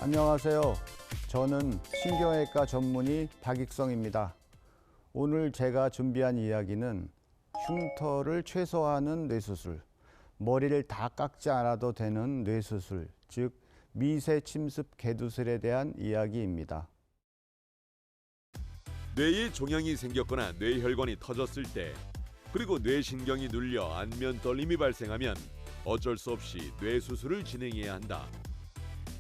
안녕하세요. 저는 신경외과 전문의 박익성입니다. 오늘 제가 준비한 이야기는 흉터를 최소화하는 뇌수술, 머리를 다 깎지 않아도 되는 뇌수술, 즉 미세침습 개두술에 대한 이야기입니다. 뇌에 종양이 생겼거나 뇌혈관이 터졌을 때, 그리고 뇌신경이 눌려 안면 떨림이 발생하면 어쩔 수 없이 뇌수술을 진행해야 한다.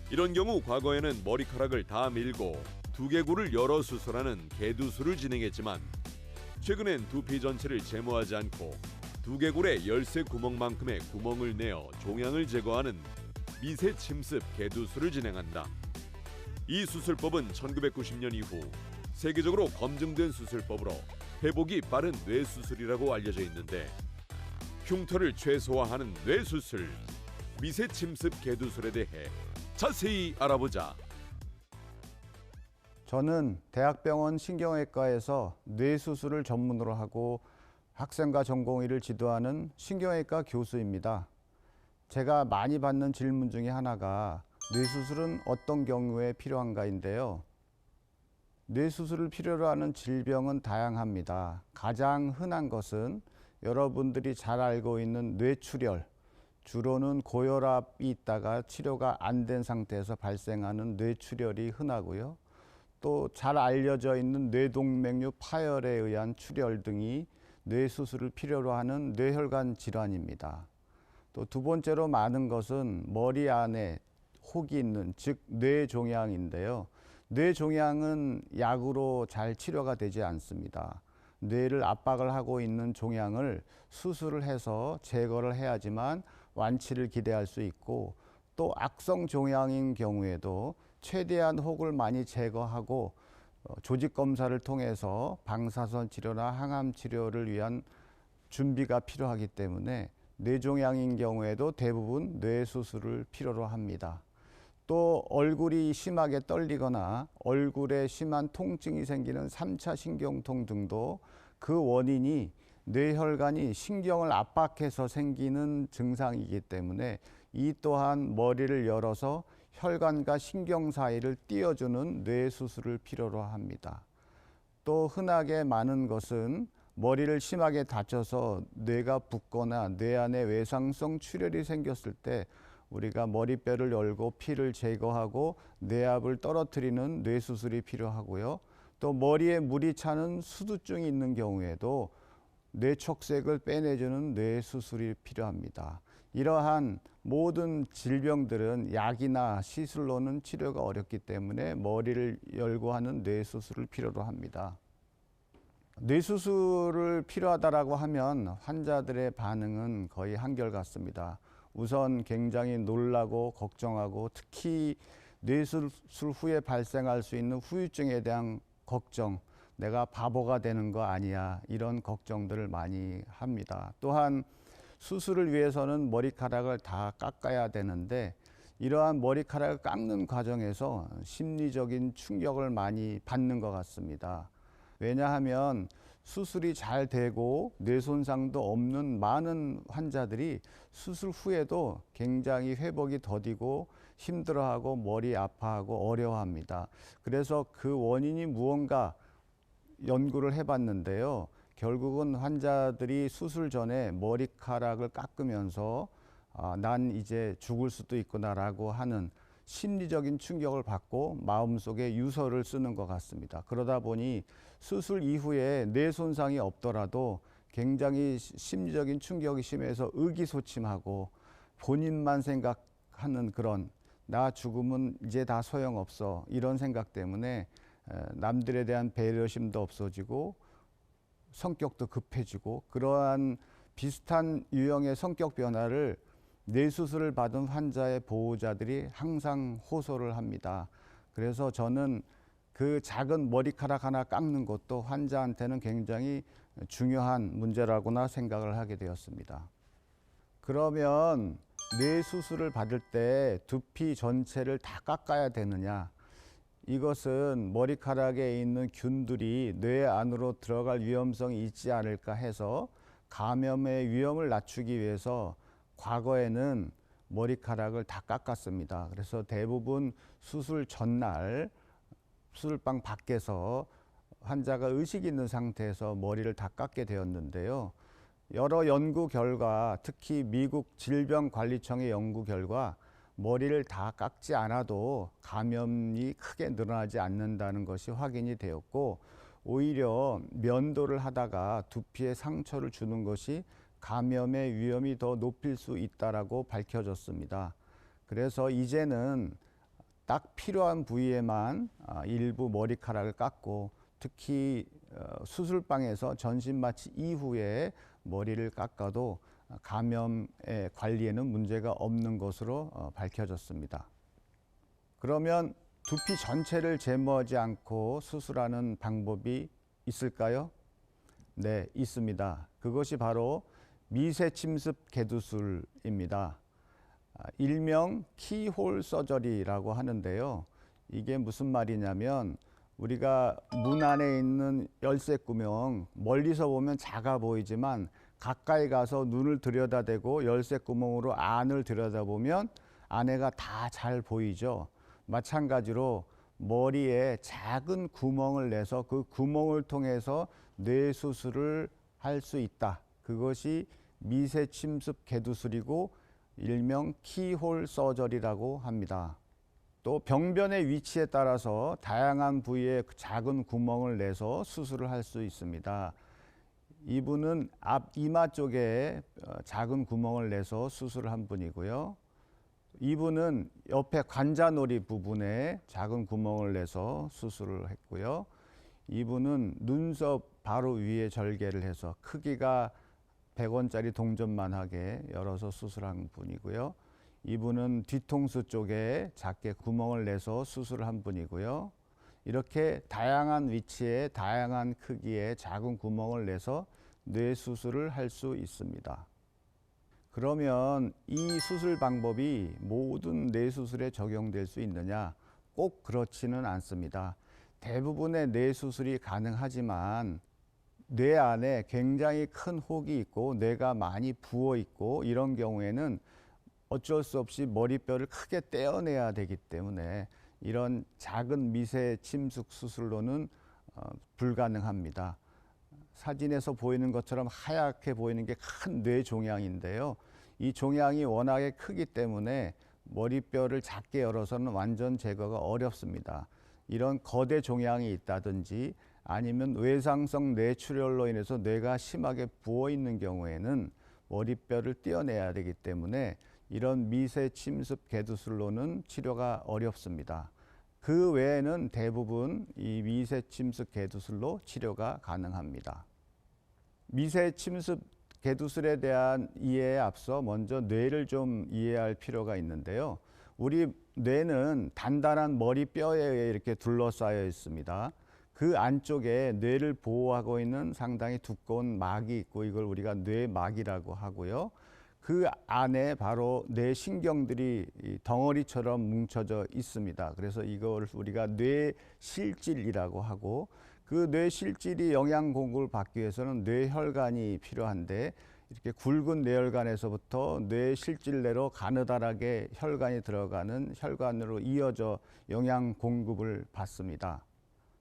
이런 경우 과거에는 머리카락을 다 밀고 두개골을 열어 수술하는 개두술을 진행했지만, 최근엔 두피 전체를 제모하지 않고 두개골에 열쇠 구멍만큼의 구멍을 내어 종양을 제거하는 미세침습 개두술을 진행한다. 이 수술법은 1990년 이후 세계적으로 검증된 수술법으로 회복이 빠른 뇌수술이라고 알려져 있는데, 흉터를 최소화하는 뇌수술, 미세침습 개두술에 대해 자세히 알아보자. 저는 대학병원 신경외과에서 뇌수술을 전문으로 하고 학생과 전공의를 지도하는 신경외과 교수입니다. 제가 많이 받는 질문 중에 하나가 뇌수술은 어떤 경우에 필요한가인데요. 뇌수술을 필요로 하는 질병은 다양합니다. 가장 흔한 것은 여러분들이 잘 알고 있는 뇌출혈, 주로는 고혈압이 있다가 치료가 안 된 상태에서 발생하는 뇌출혈이 흔하고요. 또 잘 알려져 있는 뇌동맥류 파열에 의한 출혈 등이 뇌수술을 필요로 하는 뇌혈관 질환입니다. 또 두 번째로 많은 것은 머리 안에 혹이 있는, 즉 뇌종양인데요. 뇌종양은 약으로 잘 치료가 되지 않습니다. 뇌를 압박을 하고 있는 종양을 수술을 해서 제거를 해야지만 완치를 기대할 수 있고, 또 악성 종양인 경우에도 최대한 혹을 많이 제거하고 조직 검사를 통해서 방사선 치료나 항암 치료를 위한 준비가 필요하기 때문에 뇌종양인 경우에도 대부분 뇌수술을 필요로 합니다. 또 얼굴이 심하게 떨리거나 얼굴에 심한 통증이 생기는 3차 신경통 등도 그 원인이 뇌혈관이 신경을 압박해서 생기는 증상이기 때문에 이 또한 머리를 열어서 혈관과 신경 사이를 띄워주는 뇌수술을 필요로 합니다. 또 흔하게 많은 것은 머리를 심하게 다쳐서 뇌가 붓거나 뇌 안에 외상성 출혈이 생겼을 때 우리가 머리뼈를 열고 피를 제거하고 뇌압을 떨어뜨리는 뇌수술이 필요하고요. 또 머리에 물이 차는 수두증이 있는 경우에도 뇌척색을 빼내주는 뇌수술이 필요합니다. 이러한 모든 질병들은 약이나 시술로는 치료가 어렵기 때문에 머리를 열고 하는 뇌수술을 필요로 합니다. 뇌수술을 필요하다라고 하면 환자들의 반응은 거의 한결같습니다. 우선 굉장히 놀라고 걱정하고, 특히 뇌수술 후에 발생할 수 있는 후유증에 대한 걱정, 내가 바보가 되는 거 아니야, 이런 걱정들을 많이 합니다. 또한 수술을 위해서는 머리카락을 다 깎아야 되는데, 이러한 머리카락을 깎는 과정에서 심리적인 충격을 많이 받는 것 같습니다. 왜냐하면 수술이 잘 되고 뇌 손상도 없는 많은 환자들이 수술 후에도 굉장히 회복이 더디고 힘들어하고 머리 아파하고 어려워합니다. 그래서 그 원인이 무언가 연구를 해봤는데요. 결국은 환자들이 수술 전에 머리카락을 깎으면서 난 이제 죽을 수도 있구나라고 하는 심리적인 충격을 받고 마음속에 유서를 쓰는 것 같습니다. 그러다 보니 수술 이후에 뇌 손상이 없더라도 굉장히 심리적인 충격이 심해서 의기소침하고 본인만 생각하는 그런, 나 죽으면 이제 다 소용없어, 이런 생각 때문에 남들에 대한 배려심도 없어지고 성격도 급해지고, 그러한 비슷한 유형의 성격 변화를 뇌수술을 받은 환자의 보호자들이 항상 호소를 합니다. 그래서 저는 그 작은 머리카락 하나 깎는 것도 환자한테는 굉장히 중요한 문제라고나 생각을 하게 되었습니다. 그러면 뇌수술을 받을 때 두피 전체를 다 깎아야 되느냐? 이것은 머리카락에 있는 균들이 뇌 안으로 들어갈 위험성이 있지 않을까 해서 감염의 위험을 낮추기 위해서 과거에는 머리카락을 다 깎았습니다. 그래서 대부분 수술 전날 수술방 밖에서 환자가 의식 있는 상태에서 머리를 다 깎게 되었는데요. 여러 연구 결과, 특히 미국 질병관리청의 연구 결과 머리를 다 깎지 않아도 감염이 크게 늘어나지 않는다는 것이 확인이 되었고, 오히려 면도를 하다가 두피에 상처를 주는 것이 감염의 위험이 더 높일 수 있다라고 밝혀졌습니다. 그래서 이제는 딱 필요한 부위에만 일부 머리카락을 깎고, 특히 수술방에서 전신 마취 이후에 머리를 깎아도 감염의 관리에는 문제가 없는 것으로 밝혀졌습니다. 그러면 두피 전체를 제모하지 않고 수술하는 방법이 있을까요? 네, 있습니다. 그것이 바로 미세 침습 개두술입니다. 일명 키홀 서저리라고 하는데요. 이게 무슨 말이냐면, 우리가 문 안에 있는 열쇠 구멍, 멀리서 보면 작아 보이지만 가까이 가서 눈을 들여다대고 열쇠 구멍으로 안을 들여다보면 안에가 다 잘 보이죠. 마찬가지로 머리에 작은 구멍을 내서 그 구멍을 통해서 뇌 수술을 할 수 있다. 그것이 미세 침습 개두술이고 일명 키홀 서저리라고 합니다. 또 병변의 위치에 따라서 다양한 부위에 작은 구멍을 내서 수술을 할 수 있습니다. 이분은 앞 이마 쪽에 작은 구멍을 내서 수술을 한 분이고요. 이분은 옆에 관자놀이 부분에 작은 구멍을 내서 수술을 했고요. 이분은 눈썹 바로 위에 절개를 해서 크기가 100원짜리 동전만 하게 열어서 수술한 분이고요. 이분은 뒤통수 쪽에 작게 구멍을 내서 수술을 한 분이고요. 이렇게 다양한 위치에 다양한 크기의 작은 구멍을 내서 뇌 수술을 할 수 있습니다. 그러면 이 수술 방법이 모든 뇌 수술에 적용될 수 있느냐? 꼭 그렇지는 않습니다. 대부분의 뇌 수술이 가능하지만 뇌 안에 굉장히 큰 혹이 있고 뇌가 많이 부어 있고 이런 경우에는 어쩔 수 없이 머리뼈를 크게 떼어내야 되기 때문에 이런 작은 미세 침습 수술로는 불가능합니다. 사진에서 보이는 것처럼 하얗게 보이는 게 큰 뇌 종양인데요. 이 종양이 워낙에 크기 때문에 머리뼈를 작게 열어서는 완전 제거가 어렵습니다. 이런 거대 종양이 있다든지 아니면 외상성 뇌출혈로 인해서 뇌가 심하게 부어 있는 경우에는 머리뼈를 떼어내야 되기 때문에 이런 미세 침습 개두술로는 치료가 어렵습니다. 그 외에는 대부분 이 미세 침습 개두술로 치료가 가능합니다. 미세 침습 개두술에 대한 이해에 앞서 먼저 뇌를 좀 이해할 필요가 있는데요. 우리 뇌는 단단한 머리뼈에 이렇게 둘러싸여 있습니다. 그 안쪽에 뇌를 보호하고 있는 상당히 두꺼운 막이 있고 이걸 우리가 뇌막이라고 하고요. 그 안에 바로 뇌신경들이 덩어리처럼 뭉쳐져 있습니다. 그래서 이걸 우리가 뇌실질이라고 하고, 그 뇌실질이 영양 공급을 받기 위해서는 뇌혈관이 필요한데 이렇게 굵은 뇌혈관에서부터 뇌실질내로 가느다랗게 혈관이 들어가는 혈관으로 이어져 영양 공급을 받습니다.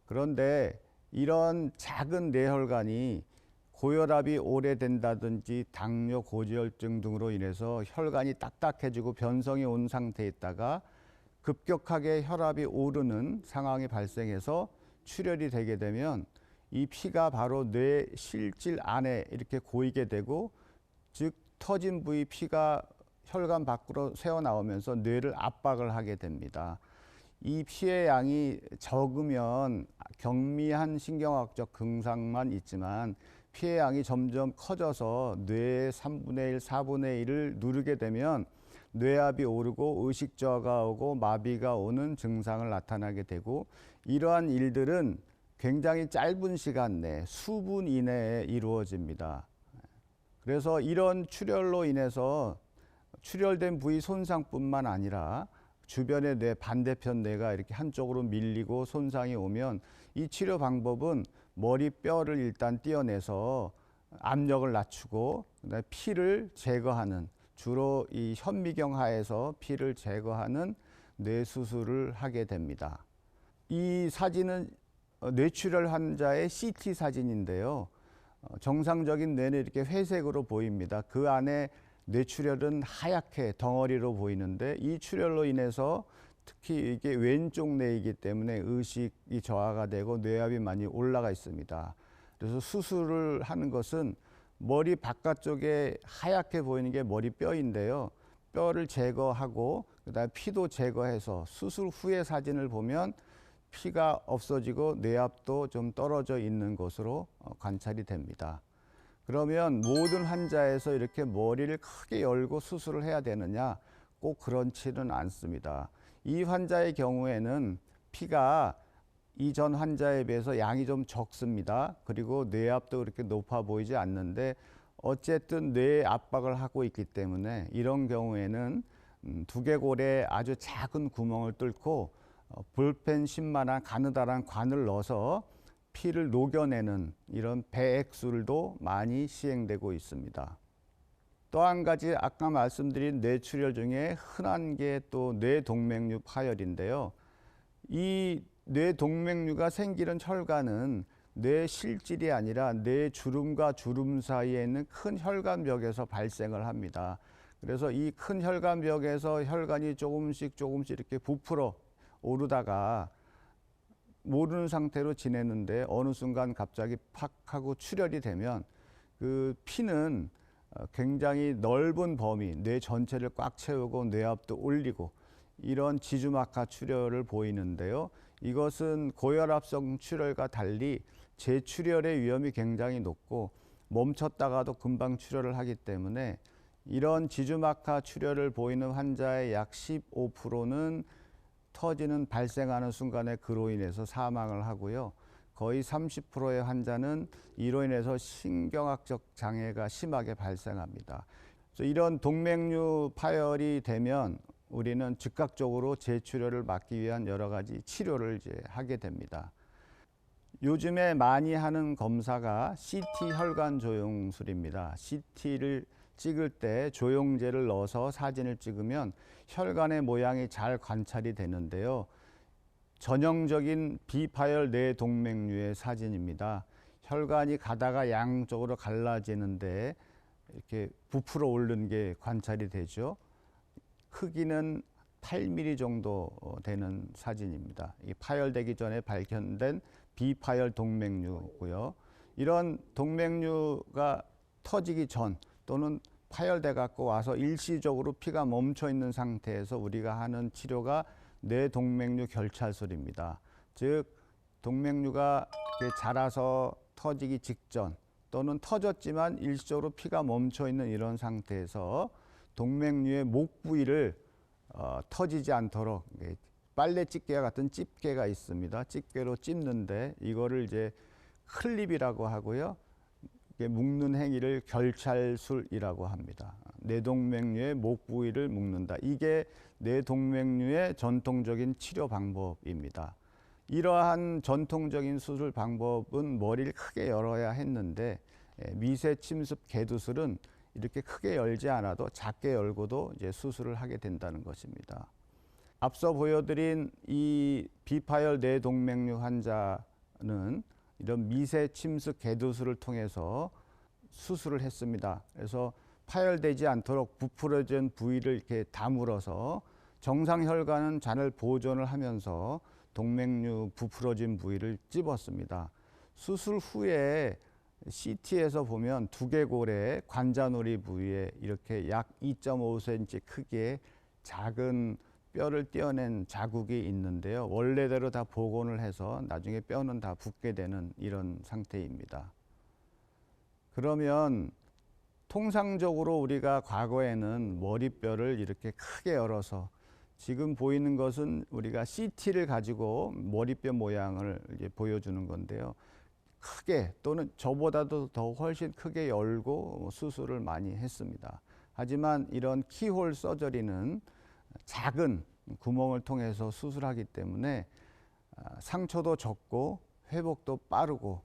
그런데 이런 작은 뇌혈관이 고혈압이 오래된다든지 당뇨, 고지혈증 등으로 인해서 혈관이 딱딱해지고 변성이 온 상태에 있다가 급격하게 혈압이 오르는 상황이 발생해서 출혈이 되게 되면 이 피가 바로 뇌 실질 안에 이렇게 고이게 되고, 즉 터진 부위 피가 혈관 밖으로 새어나오면서 뇌를 압박을 하게 됩니다. 이 피의 양이 적으면 경미한 신경학적 증상만 있지만 피의 양이 점점 커져서 뇌의 3분의 1, 4분의 1을 누르게 되면 뇌압이 오르고 의식저하가 오고 마비가 오는 증상을 나타나게 되고, 이러한 일들은 굉장히 짧은 시간 내 수분 이내에 이루어집니다. 그래서 이런 출혈로 인해서 출혈된 부위 손상뿐만 아니라 주변의 뇌, 반대편 뇌가 이렇게 한쪽으로 밀리고 손상이 오면 이 치료 방법은 머리뼈를 일단 떼어내서 압력을 낮추고 그다음에 피를 제거하는, 주로 이 현미경하에서 피를 제거하는 뇌 수술을 하게 됩니다. 이 사진은 뇌출혈 환자의 CT 사진인데요. 정상적인 뇌는 이렇게 회색으로 보입니다. 그 안에 뇌출혈은 하얗게 덩어리로 보이는데 이 출혈로 인해서 특히 이게 왼쪽 뇌이기 때문에 의식이 저하가 되고 뇌압이 많이 올라가 있습니다. 그래서 수술을 하는 것은 머리 바깥쪽에 하얗게 보이는 게 머리뼈인데요. 뼈를 제거하고 그다음에 피도 제거해서 수술 후의 사진을 보면 피가 없어지고 뇌압도 좀 떨어져 있는 것으로 관찰이 됩니다. 그러면 모든 환자에서 이렇게 머리를 크게 열고 수술을 해야 되느냐? 꼭 그렇지는 않습니다. 이 환자의 경우에는 피가 이전 환자에 비해서 양이 좀 적습니다. 그리고 뇌압도 그렇게 높아 보이지 않는데 어쨌든 뇌에 압박을 하고 있기 때문에 이런 경우에는 두개골에 아주 작은 구멍을 뚫고 볼펜심만한 가느다란 관을 넣어서 피를 녹여내는 이런 배액술도 많이 시행되고 있습니다. 또 한 가지 아까 말씀드린 뇌출혈 중에 흔한 게 또 뇌동맥류 파열인데요. 이 뇌동맥류가 생기는 혈관은 뇌 실질이 아니라 뇌 주름과 주름 사이에 있는 큰 혈관벽에서 발생을 합니다. 그래서 이 큰 혈관벽에서 혈관이 조금씩 이렇게 부풀어 오르다가 모르는 상태로 지내는데 어느 순간 갑자기 팍 하고 출혈이 되면 그 피는 굉장히 넓은 범위, 뇌 전체를 꽉 채우고 뇌압도 올리고 이런 지주막하 출혈을 보이는데요. 이것은 고혈압성 출혈과 달리 재출혈의 위험이 굉장히 높고 멈췄다가도 금방 출혈을 하기 때문에 이런 지주막하 출혈을 보이는 환자의 약 15%는 터지는 발생하는 순간에 그로 인해서 사망을 하고요. 거의 30%의 환자는 이로 인해서 신경학적 장애가 심하게 발생합니다. 그래서 이런 동맥류 파열이 되면 우리는 즉각적으로 재출혈을 막기 위한 여러 가지 치료를 이제 하게 됩니다. 요즘에 많이 하는 검사가 CT 혈관 조영술입니다. CT를 찍을 때 조영제를 넣어서 사진을 찍으면 혈관의 모양이 잘 관찰이 되는데요. 전형적인 비파열 뇌동맥류의 사진입니다. 혈관이 가다가 양쪽으로 갈라지는데 이렇게 부풀어 오르는 게 관찰이 되죠. 크기는 8mm 정도 되는 사진입니다. 이 파열되기 전에 발견된 비파열 동맥류고요. 이런 동맥류가 터지기 전 또는 파열돼 갖고 와서 일시적으로 피가 멈춰 있는 상태에서 우리가 하는 치료가 뇌동맥류 결찰술입니다. 즉 동맥류가 자라서 터지기 직전 또는 터졌지만 일시적으로 피가 멈춰 있는 이런 상태에서 동맥류의 목 부위를 터지지 않도록 빨래 집게 같은 집게가 있습니다. 집게로 찝는데 이거를 이제 클립이라고 하고요. 묶는 행위를 결찰술이라고 합니다. 뇌동맥류의 목 부위를 묶는다. 이게 뇌동맥류의 전통적인 치료 방법입니다. 이러한 전통적인 수술 방법은 머리를 크게 열어야 했는데 미세 침습 개두술은 이렇게 크게 열지 않아도 작게 열고도 이제 수술을 하게 된다는 것입니다. 앞서 보여드린 이 비파열 뇌동맥류 환자는 이런 미세 침습 개두술을 통해서 수술을 했습니다. 그래서 파열되지 않도록 부풀어진 부위를 이렇게 다물어서 정상 혈관은 잘 보존을 하면서 동맥류 부풀어진 부위를 찝었습니다. 수술 후에 CT에서 보면 두개골의 관자놀이 부위에 이렇게 약 2.5cm 크기의 작은 뼈를 떼어낸 자국이 있는데요. 원래대로 다 복원을 해서 나중에 뼈는 다 붙게 되는 이런 상태입니다. 그러면 통상적으로 우리가 과거에는 머리뼈를 이렇게 크게 열어서 지금 보이는 것은 우리가 CT를 가지고 머리뼈 모양을 이제 보여주는 건데요. 크게 또는 저보다도 더 훨씬 크게 열고 수술을 많이 했습니다. 하지만 이런 키홀 서저리는 작은 구멍을 통해서 수술하기 때문에 상처도 적고 회복도 빠르고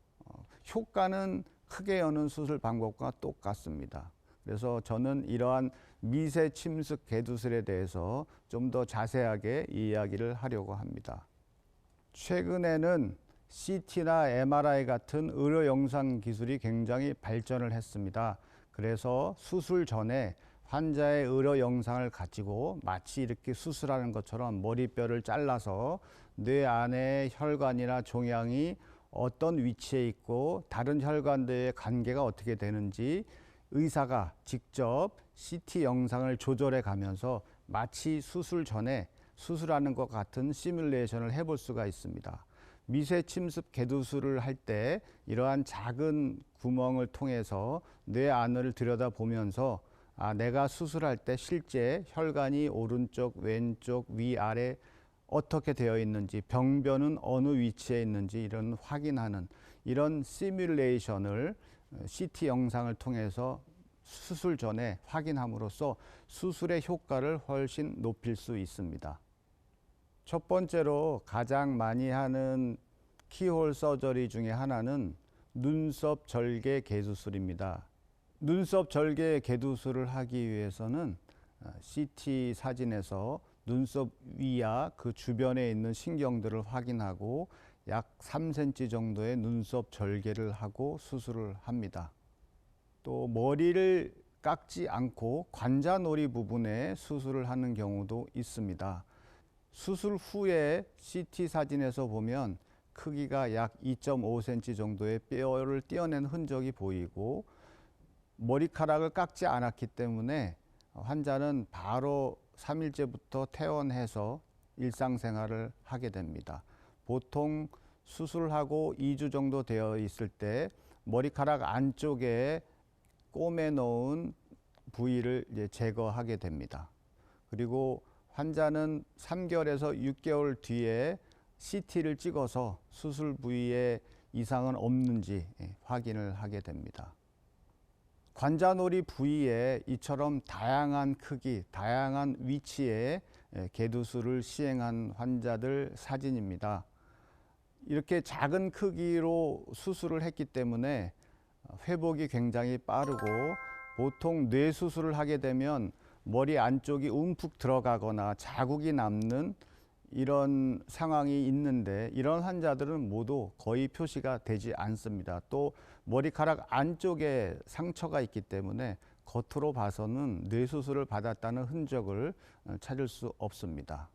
효과는 크게 여는 수술 방법과 똑같습니다. 그래서 저는 이러한 미세 침습 개두술에 대해서 좀 더 자세하게 이야기를 하려고 합니다. 최근에는 CT나 MRI 같은 의료 영상 기술이 굉장히 발전을 했습니다. 그래서 수술 전에 환자의 의료 영상을 가지고 마치 이렇게 수술하는 것처럼 머리뼈를 잘라서 뇌 안에 혈관이나 종양이 어떤 위치에 있고 다른 혈관들의 관계가 어떻게 되는지 의사가 직접 CT 영상을 조절해 가면서 마치 수술 전에 수술하는 것 같은 시뮬레이션을 해볼 수가 있습니다. 미세 침습 개두술을 할 때 이러한 작은 구멍을 통해서 뇌 안을 들여다보면서 내가 수술할 때 실제 혈관이 오른쪽, 왼쪽, 위아래 어떻게 되어 있는지, 병변은 어느 위치에 있는지 이런 확인하는 이런 시뮬레이션을 CT 영상을 통해서 수술 전에 확인함으로써 수술의 효과를 훨씬 높일 수 있습니다. 첫 번째로 가장 많이 하는 키홀 서저리 중에 하나는 눈썹 절개 개두술입니다. 눈썹 절개 개두술을 하기 위해서는 CT 사진에서 눈썹 위와 그 주변에 있는 신경들을 확인하고 약 3cm 정도의 눈썹 절개를 하고 수술을 합니다. 또 머리를 깎지 않고 관자놀이 부분에 수술을 하는 경우도 있습니다. 수술 후에 CT 사진에서 보면 크기가 약 2.5cm 정도의 뼈를 떼어낸 흔적이 보이고 머리카락을 깎지 않았기 때문에 환자는 바로 3일째부터 퇴원해서 일상생활을 하게 됩니다. 보통 수술하고 2주 정도 되어 있을 때 머리카락 안쪽에 꿰매 놓은 부위를 이제 제거하게 됩니다. 그리고 환자는 3개월에서 6개월 뒤에 CT를 찍어서 수술 부위에 이상은 없는지 확인을 하게 됩니다. 관자놀이 부위에 이처럼 다양한 크기, 다양한 위치에 개두술을 시행한 환자들 사진입니다. 이렇게 작은 크기로 수술을 했기 때문에 회복이 굉장히 빠르고 보통 뇌 수술을 하게 되면 머리 안쪽이 움푹 들어가거나 자국이 남는 이런 상황이 있는데 이런 환자들은 모두 거의 표시가 되지 않습니다. 또 머리카락 안쪽에 상처가 있기 때문에 겉으로 봐서는 뇌수술을 받았다는 흔적을 찾을 수 없습니다.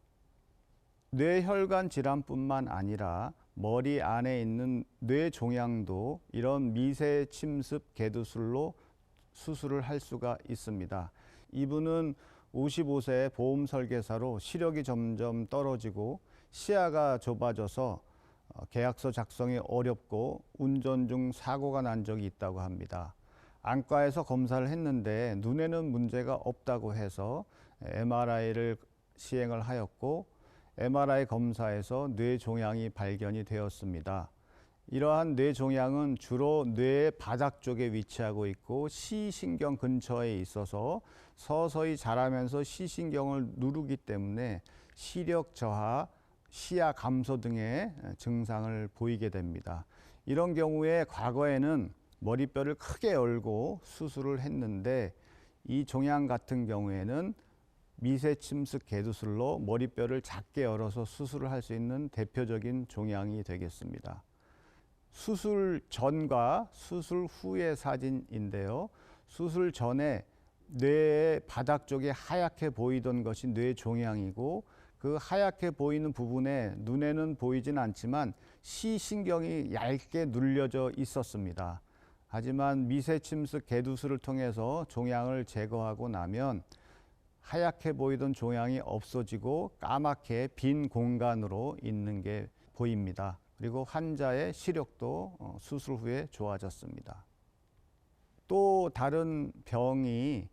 뇌혈관 질환뿐만 아니라 머리 안에 있는 뇌종양도 이런 미세 침습 개두술로 수술을 할 수가 있습니다. 이분은 55세 보험 설계사로 시력이 점점 떨어지고 시야가 좁아져서 계약서 작성이 어렵고 운전 중 사고가 난 적이 있다고 합니다. 안과에서 검사를 했는데 눈에는 문제가 없다고 해서 MRI를 시행을 하였고 MRI 검사에서 뇌종양이 발견이 되었습니다. 이러한 뇌종양은 주로 뇌의 바닥 쪽에 위치하고 있고 시신경 근처에 있어서 서서히 자라면서 시신경을 누르기 때문에 시력 저하, 시야 감소 등의 증상을 보이게 됩니다. 이런 경우에 과거에는 머리뼈를 크게 열고 수술을 했는데 이 종양 같은 경우에는 미세 침습 개두술로 머리뼈를 작게 열어서 수술을 할 수 있는 대표적인 종양이 되겠습니다. 수술 전과 수술 후의 사진인데요. 수술 전에 뇌의 바닥 쪽에 하얗게 보이던 것이 뇌종양이고 그 하얗게 보이는 부분에 눈에는 보이진 않지만 시신경이 얇게 눌려져 있었습니다. 하지만 미세 침습 개두술을 통해서 종양을 제거하고 나면 하얗게 보이던 종양이 없어지고 까맣게 빈 공간으로 있는 게 보입니다. 그리고 환자의 시력도 수술 후에 좋아졌습니다. 또 다른 병이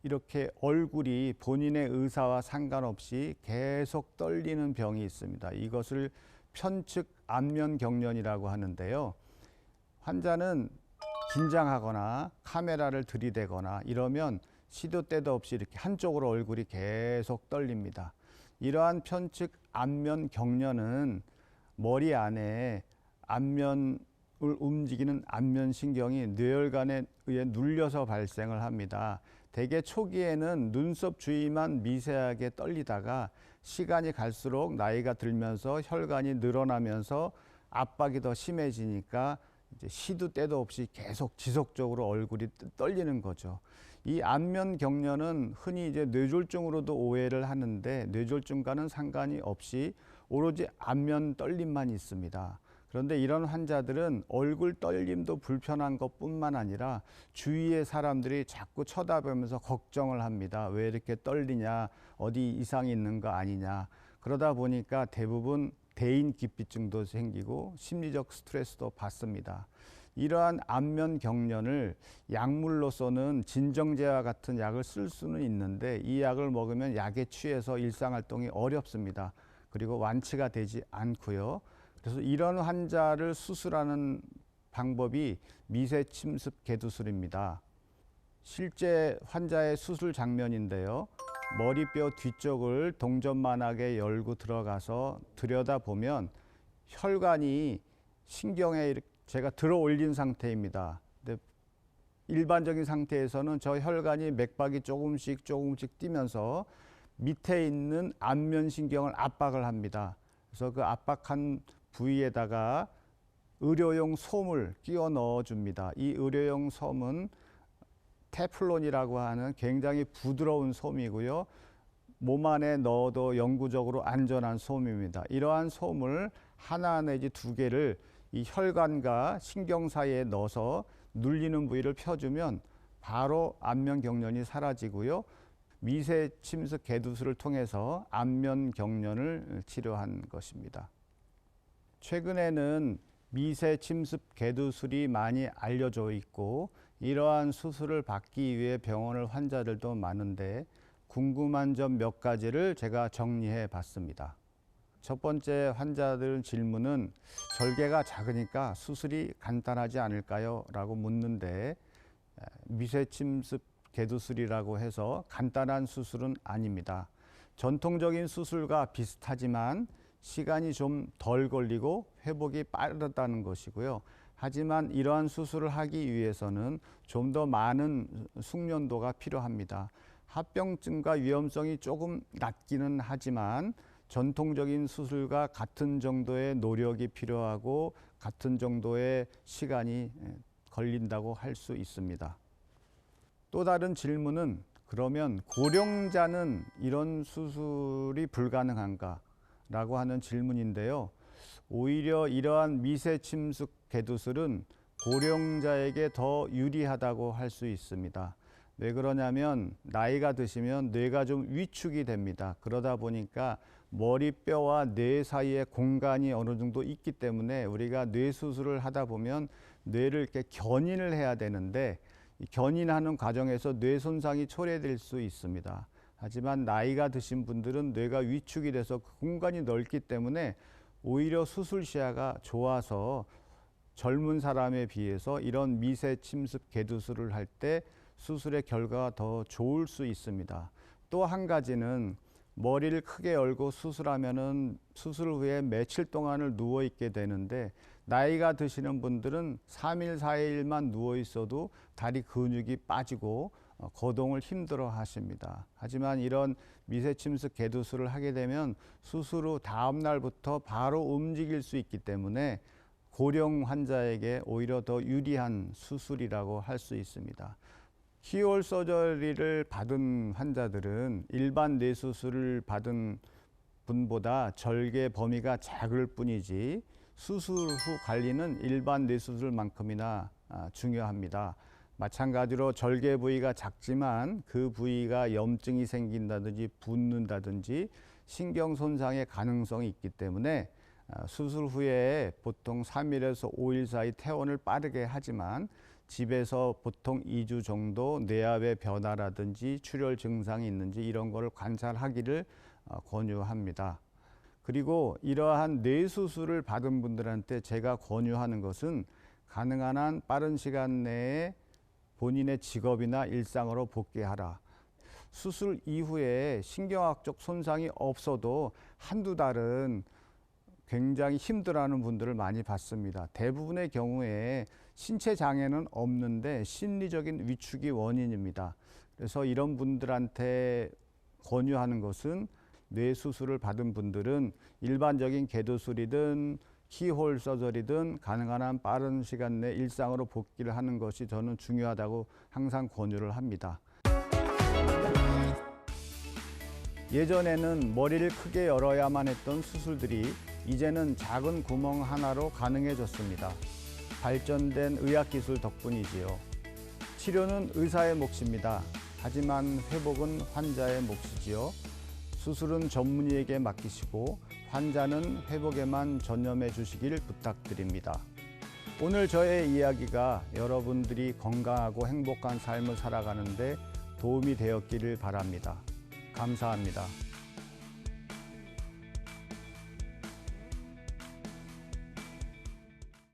이렇게 얼굴이 본인의 의사와 상관없이 계속 떨리는 병이 있습니다. 이것을 편측 안면경련이라고 하는데요. 환자는 긴장하거나 카메라를 들이대거나 이러면 시도 때도 없이 이렇게 한쪽으로 얼굴이 계속 떨립니다. 이러한 편측 안면경련은 머리 안에 안면 움직이는 안면신경이 뇌혈관에 의해 눌려서 발생을 합니다. 대개 초기에는 눈썹 주위만 미세하게 떨리다가 시간이 갈수록 나이가 들면서 혈관이 늘어나면서 압박이 더 심해지니까 이제 시도 때도 없이 계속 지속적으로 얼굴이 떨리는 거죠. 이 안면 경련은 흔히 이제 뇌졸중으로도 오해를 하는데 뇌졸중과는 상관이 없이 오로지 안면 떨림만 있습니다. 그런데 이런 환자들은 얼굴 떨림도 불편한 것뿐만 아니라 주위의 사람들이 자꾸 쳐다보면서 걱정을 합니다. 왜 이렇게 떨리냐, 어디 이상이 있는 거 아니냐. 그러다 보니까 대부분 대인기피증도 생기고 심리적 스트레스도 받습니다. 이러한 안면 경련을 약물로서는 진정제와 같은 약을 쓸 수는 있는데 이 약을 먹으면 약에 취해서 일상활동이 어렵습니다. 그리고 완치가 되지 않고요. 그래서 이런 환자를 수술하는 방법이 미세침습 개두술입니다. 실제 환자의 수술 장면인데요. 머리뼈 뒤쪽을 동전만하게 열고 들어가서 들여다보면 혈관이 신경에 제가 들어 올린 상태입니다. 근데 일반적인 상태에서는 저 혈관이 맥박이 조금씩 뛰면서 밑에 있는 안면신경을 압박을 합니다. 그래서 그 압박한 부위에다가 의료용 솜을 끼워 넣어 줍니다. 이 의료용 솜은 테플론이라고 하는 굉장히 부드러운 솜이고요. 몸 안에 넣어도 영구적으로 안전한 솜입니다. 이러한 솜을 하나 내지 두 개를 이 혈관과 신경 사이에 넣어서 눌리는 부위를 펴주면 바로 안면 경련이 사라지고요. 미세 침습 개두술을 통해서 안면 경련을 치료한 것입니다. 최근에는 미세 침습 개두술이 많이 알려져 있고 이러한 수술을 받기 위해 병원을 환자들도 많은데 궁금한 점 몇 가지를 제가 정리해 봤습니다. 첫 번째 환자들 질문은 절개가 작으니까 수술이 간단하지 않을까요? 라고 묻는데 미세 침습 개두술이라고 해서 간단한 수술은 아닙니다. 전통적인 수술과 비슷하지만 시간이 좀 덜 걸리고 회복이 빠르다는 것이고요. 하지만 이러한 수술을 하기 위해서는 좀 더 많은 숙련도가 필요합니다. 합병증과 위험성이 조금 낮기는 하지만 전통적인 수술과 같은 정도의 노력이 필요하고 같은 정도의 시간이 걸린다고 할 수 있습니다. 또 다른 질문은 그러면 고령자는 이런 수술이 불가능한가? 라고 하는 질문인데요. 오히려 이러한 미세 침습 개두술은 고령자에게 더 유리하다고 할 수 있습니다. 왜 그러냐면 나이가 드시면 뇌가 좀 위축이 됩니다. 그러다 보니까 머리뼈와 뇌 사이에 공간이 어느 정도 있기 때문에 우리가 뇌 수술을 하다 보면 뇌를 이렇게 견인을 해야 되는데 이 견인하는 과정에서 뇌 손상이 초래될 수 있습니다. 하지만 나이가 드신 분들은 뇌가 위축이 돼서 그 공간이 넓기 때문에 오히려 수술 시야가 좋아서 젊은 사람에 비해서 이런 미세 침습 개두술을 할 때 수술의 결과가 더 좋을 수 있습니다. 또 한 가지는 머리를 크게 열고 수술하면은 수술 후에 며칠 동안을 누워 있게 되는데 나이가 드시는 분들은 3일, 4일만 누워 있어도 다리 근육이 빠지고 거동을 힘들어 하십니다. 하지만 이런 미세침습 개두술을 하게 되면 수술 후 다음 날부터 바로 움직일 수 있기 때문에 고령 환자에게 오히려 더 유리한 수술이라고 할 수 있습니다. 키홀 서저리를 받은 환자들은 일반 뇌수술을 받은 분보다 절개 범위가 작을 뿐이지 수술 후 관리는 일반 뇌수술만큼이나 중요합니다. 마찬가지로 절개 부위가 작지만 그 부위가 염증이 생긴다든지 붓는다든지 신경 손상의 가능성이 있기 때문에 수술 후에 보통 3일에서 5일 사이 퇴원을 빠르게 하지만 집에서 보통 2주 정도 뇌압의 변화라든지 출혈 증상이 있는지 이런 거를 관찰하기를 권유합니다. 그리고 이러한 뇌수술을 받은 분들한테 제가 권유하는 것은 가능한 한 빠른 시간 내에 본인의 직업이나 일상으로 복귀하라. 수술 이후에 신경학적 손상이 없어도 한두 달은 굉장히 힘들어하는 분들을 많이 봤습니다. 대부분의 경우에 신체 장애는 없는데 심리적인 위축이 원인입니다. 그래서 이런 분들한테 권유하는 것은 뇌 수술을 받은 분들은 일반적인 개도술이든 키홀 서저리든 가능한 한 빠른 시간 내 일상으로 복귀를 하는 것이 저는 중요하다고 항상 권유를 합니다. 예전에는 머리를 크게 열어야만 했던 수술들이 이제는 작은 구멍 하나로 가능해졌습니다. 발전된 의학기술 덕분이지요. 치료는 의사의 몫입니다. 하지만 회복은 환자의 몫이지요. 수술은 전문의에게 맡기시고 환자는 회복에만 전념해 주시길 부탁드립니다. 오늘 저의 이야기가 여러분들이 건강하고 행복한 삶을 살아가는 데 도움이 되었기를 바랍니다. 감사합니다.